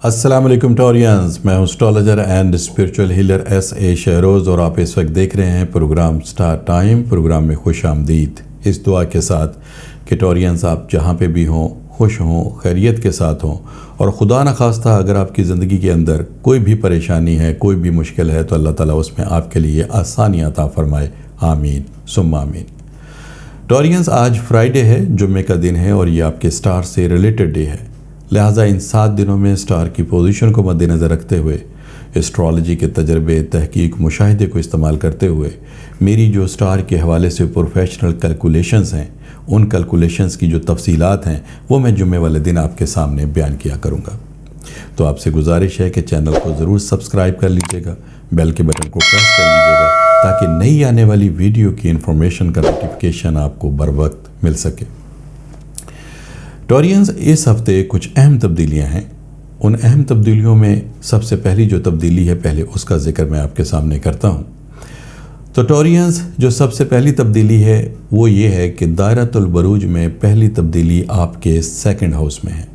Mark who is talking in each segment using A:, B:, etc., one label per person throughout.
A: अस्सलाम वालेकुम टोरियंस, मैं हूं astrologer and spiritual healer S.A. Shahroz और आप इस वक्त देख रहे हैं प्रोग्राम स्टार टाइम। प्रोग्राम में खुश आमदीद इस दुआ के साथ कि टोरियंस आप जहां पे भी हों खुश हों, खैरियत के साथ हों, और खुदा न खास्ता अगर आपकी ज़िंदगी के अंदर कोई भी परेशानी है, कोई भी मुश्किल है, तो अल्लाह ताला उसमें आपके लिए आसानी अता फरमाए। आमीन सुम्मा आमीन। टोरियंस, आज फ्राइडे है, जुम्मे का दिन है और ये आपके स्टार से रिलेटेड डे है। लिहाजा इन 7 दिनों में स्टार की पोजीशन को मद्देनज़र रखते हुए एस्ट्रोलॉजी के तजर्बे, तहकीक, मुशाहिदे को इस्तेमाल करते हुए मेरी जो स्टार के हवाले से प्रोफेशनल कैलकुलेशंस हैं, उन कैलकुलेशंस की जो तफसीलात हैं वो मैं जुम्मे वाले दिन आपके सामने बयान किया करूँगा। तो आपसे गुजारिश है कि चैनल को ज़रूर सब्सक्राइब कर लीजिएगा, बेल के बटन को प्रेस कर लीजिएगा ताकि नई आने वाली वीडियो की इन्फॉर्मेशन का नोटिफिकेशन आपको बर वक्त मिल सके। टोरियंस, इस हफ्ते कुछ अहम तब्दीलियां हैं। उन अहम तब्दीलियों में सबसे पहली जो तब्दीली है, पहले उसका जिक्र मैं आपके सामने करता हूं। तो टोरियंस, जो सबसे पहली तब्दीली है वो ये है कि दायरतुल बरूज में पहली तब्दीली आपके सेकंड हाउस में है।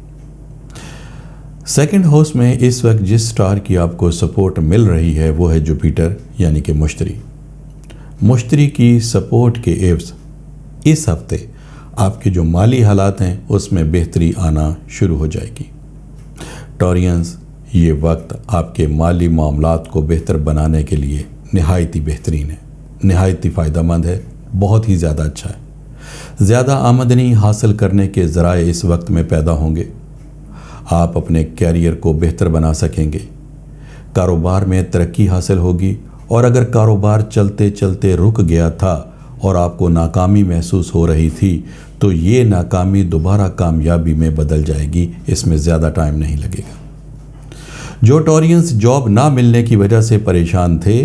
A: सेकंड हाउस में इस वक्त जिस स्टार की आपको सपोर्ट मिल रही है वो है जुपिटर, यानी कि मुश्तरी की सपोर्ट के एवज इस हफ्ते आपके जो माली हालात हैं उसमें बेहतरी आना शुरू हो जाएगी। टोरियंस, ये वक्त आपके माली मामलात को बेहतर बनाने के लिए नहायती बेहतरीन है, नहायती फ़ायदेमंद है, बहुत ही ज़्यादा अच्छा है। ज़्यादा आमदनी हासिल करने के ज़राए इस वक्त में पैदा होंगे। आप अपने कैरियर को बेहतर बना सकेंगे, कारोबार में तरक्की हासिल होगी, और अगर कारोबार चलते चलते रुक गया था और आपको नाकामी महसूस हो रही थी तो ये नाकामी दोबारा कामयाबी में बदल जाएगी, इसमें ज़्यादा टाइम नहीं लगेगा। जो टोरियंस जॉब ना मिलने की वजह से परेशान थे,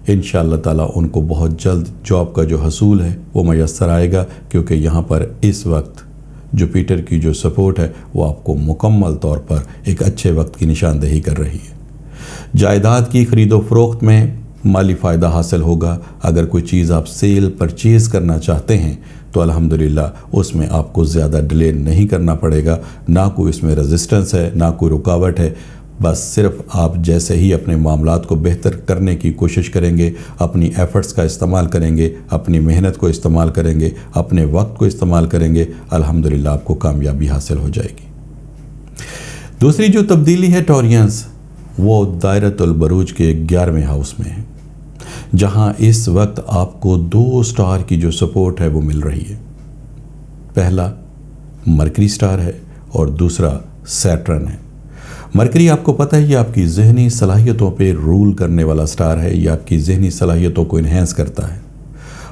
A: इंशाअल्लाह ताला उनको बहुत जल्द जॉब का जो हसूल है वो मैसर आएगा, क्योंकि यहाँ पर इस वक्त जुपिटर की जो सपोर्ट है वो आपको मुकम्मल तौर पर एक अच्छे वक्त की निशानदेही कर रही है। जायदाद की ख़रीदो फरोख्त में माली फ़ायदा हासिल होगा। अगर कोई चीज़ आप सेल परचेज़ करना चाहते हैं तो अल्हम्दुलिल्लाह उसमें आपको ज़्यादा डिले नहीं करना पड़ेगा, ना कोई इसमें रेजिस्टेंस है, ना कोई रुकावट है। बस सिर्फ आप जैसे ही अपने मामलात को बेहतर करने की कोशिश करेंगे, अपनी एफ़र्ट्स का इस्तेमाल करेंगे, अपनी मेहनत को इस्तेमाल करेंगे, अपने वक्त को इस्तेमाल करेंगे, अल्हम्दुलिल्लाह आपको कामयाबी हासिल हो जाएगी। दूसरी जो तब्दीली है टोरियंस, वो दायरतुल बरूज के 11वें हाउस में है, जहां इस वक्त आपको 2 स्टार की जो सपोर्ट है वो मिल रही है। पहला मरकरी स्टार है और दूसरा सैटर्न है। मरकरी, आपको पता है, ये आपकी ज़हनी सलाहियतों पे रूल करने वाला स्टार है, ये आपकी ज़हनी सलाहियतों को इन्हेंस करता है।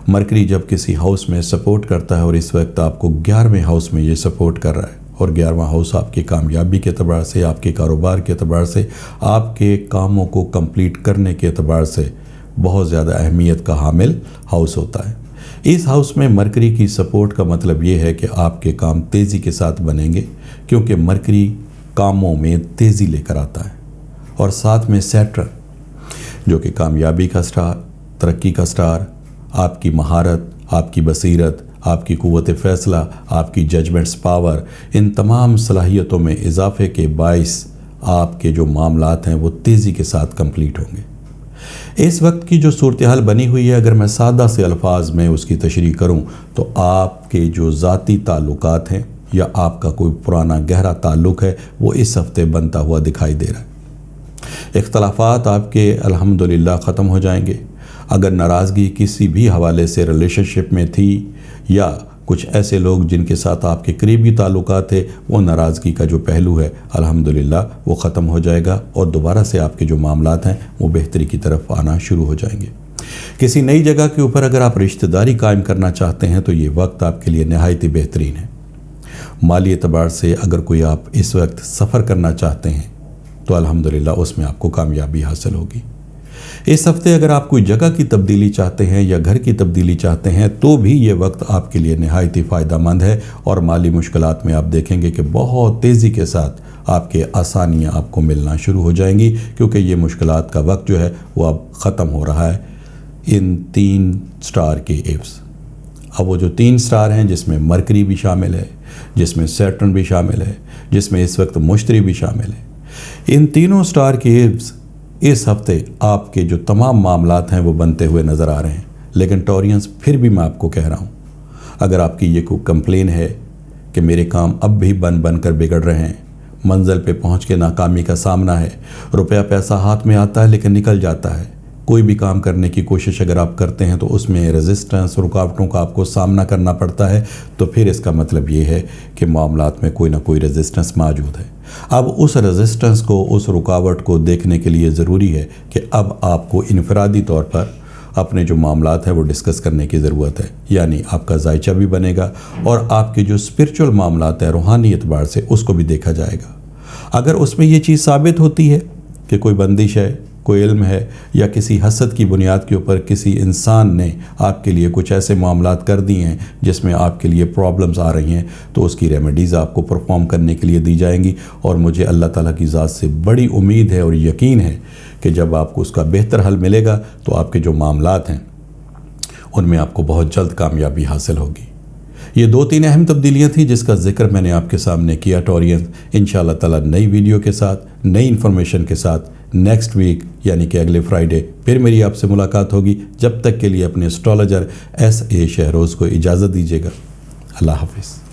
A: मरकरी जब किसी हाउस में सपोर्ट करता है और इस वक्त आपको 11वें हाउस में ये सपोर्ट कर रहा है, और 11वां हाउस आपकी कामयाबी के अतबार से, आपके कारोबार के अतबार से, आपके कामों को कंप्लीट करने के अतबार से बहुत ज़्यादा अहमियत का हामिल हाउस होता है। इस हाउस में मरकरी की सपोर्ट का मतलब ये है कि आपके काम तेज़ी के साथ बनेंगे, क्योंकि मरकरी कामों में तेज़ी लेकर आता है। और साथ में सैटर्न, जो कि कामयाबी का स्टार, तरक्की का स्टार, आपकी महारत, आपकी बसीरत, आपकी क़ुव्वत फ़ैसला, आपकी जजमेंट्स पावर, इन तमाम सलाहियतों में इजाफे के बाइस आपके जो मामलात हैं वो तेज़ी के साथ कंप्लीट होंगे। इस वक्त की जो सूरत हाल बनी हुई है, अगर मैं सादा से अल्फाज में उसकी तशरीह करूं तो आपके जो ज़ाती ताल्लुकात हैं या आपका कोई पुराना गहरा ताल्लुक़ है वो इस हफ्ते बनता हुआ दिखाई दे रहा है। इख्तलाफात आपके अल्हम्दुलिल्लाह ख़त्म हो जाएंगे। अगर नाराज़गी किसी भी हवाले से रिलेशनशिप में थी या कुछ ऐसे लोग जिनके साथ आपके करीबी ताल्लुकात थे, वो नाराज़गी का जो पहलू है अल्हम्दुलिल्लाह वो ख़त्म हो जाएगा और दोबारा से आपके जो मामलात हैं वो बेहतरी की तरफ आना शुरू हो जाएंगे। किसी नई जगह के ऊपर अगर आप रिश्तेदारी कायम करना चाहते हैं तो ये वक्त आपके लिए नहायत बेहतरीन है। माली एतबार से अगर कोई आप इस वक्त सफ़र करना चाहते हैं तो अल्हम्दुलिल्लाह उसमें आपको कामयाबी हासिल होगी। इस हफ्ते अगर आप कोई जगह की तब्दीली चाहते हैं या घर की तब्दीली चाहते हैं तो भी ये वक्त आपके लिए नहायत ही फ़ायदेमंद है, और माली मुश्किलात में आप देखेंगे कि बहुत तेज़ी के साथ आपके आसानियाँ आपको मिलना शुरू हो जाएंगी, क्योंकि ये मुश्किलात का वक्त जो है वो अब ख़त्म हो रहा है इन 3 स्टार के एव्स। अब वो जो 3 स्टार हैं जिसमें मरकरी भी शामिल है, जिसमें सैटर्न भी शामिल है, जिसमें इस वक्त मुश्तरी भी शामिल है, इन तीनों स्टार के एव्स इस हफ्ते आपके जो तमाम मामलात हैं वो बनते हुए नज़र आ रहे हैं। लेकिन टॉरियंस, फिर भी मैं आपको कह रहा हूँ, अगर आपकी ये कोई कंप्लेन है कि मेरे काम अब भी बन कर बिगड़ रहे हैं, मंजिल पे पहुँच के नाकामी का सामना है, रुपया पैसा हाथ में आता है लेकिन निकल जाता है, कोई भी काम करने की कोशिश अगर आप करते हैं तो उसमें रेजिस्टेंस, रुकावटों का आपको सामना करना पड़ता है, तो फिर इसका मतलब ये है कि मामलात में कोई ना कोई रेजिस्टेंस मौजूद है। अब उस रेजिस्टेंस को, उस रुकावट को देखने के लिए ज़रूरी है कि अब आपको इनफरादी तौर पर अपने जो मामलात हैं वो डिस्कस करने की ज़रूरत है। यानी आपका जायचा भी बनेगा और आपके जो स्पिरिचुअल मामलात हैं रूहानी एतबार से, उसको भी देखा जाएगा। अगर उसमें ये चीज़ साबित होती है कि कोई बंदिश है, कोई इल्म है, या किसी हसद की बुनियाद के ऊपर किसी इंसान ने आपके लिए कुछ ऐसे मामलात कर दिए हैं जिसमें आपके लिए प्रॉब्लम्स आ रही हैं, तो उसकी रेमेडीज़ आपको परफॉर्म करने के लिए दी जाएंगी। और मुझे अल्लाह ताला की ज़ात से बड़ी उम्मीद है और यकीन है कि जब आपको उसका बेहतर हल मिलेगा तो आपके जो मामलात हैं उनमें आपको बहुत जल्द कामयाबी हासिल होगी। ये 2-3 अहम तब्दीलियाँ थी जिसका जिक्र मैंने आपके सामने किया। टॉरियंस, इंशाअल्लाह ताला नई वीडियो के साथ, नई इन्फॉर्मेशन के साथ नेक्स्ट वीक यानी कि अगले फ्राइडे फिर मेरी आपसे मुलाकात होगी। जब तक के लिए अपने एस्ट्रोलॉजर SA शहरोज़ को इजाज़त दीजिएगा। अल्लाह हाफिज़।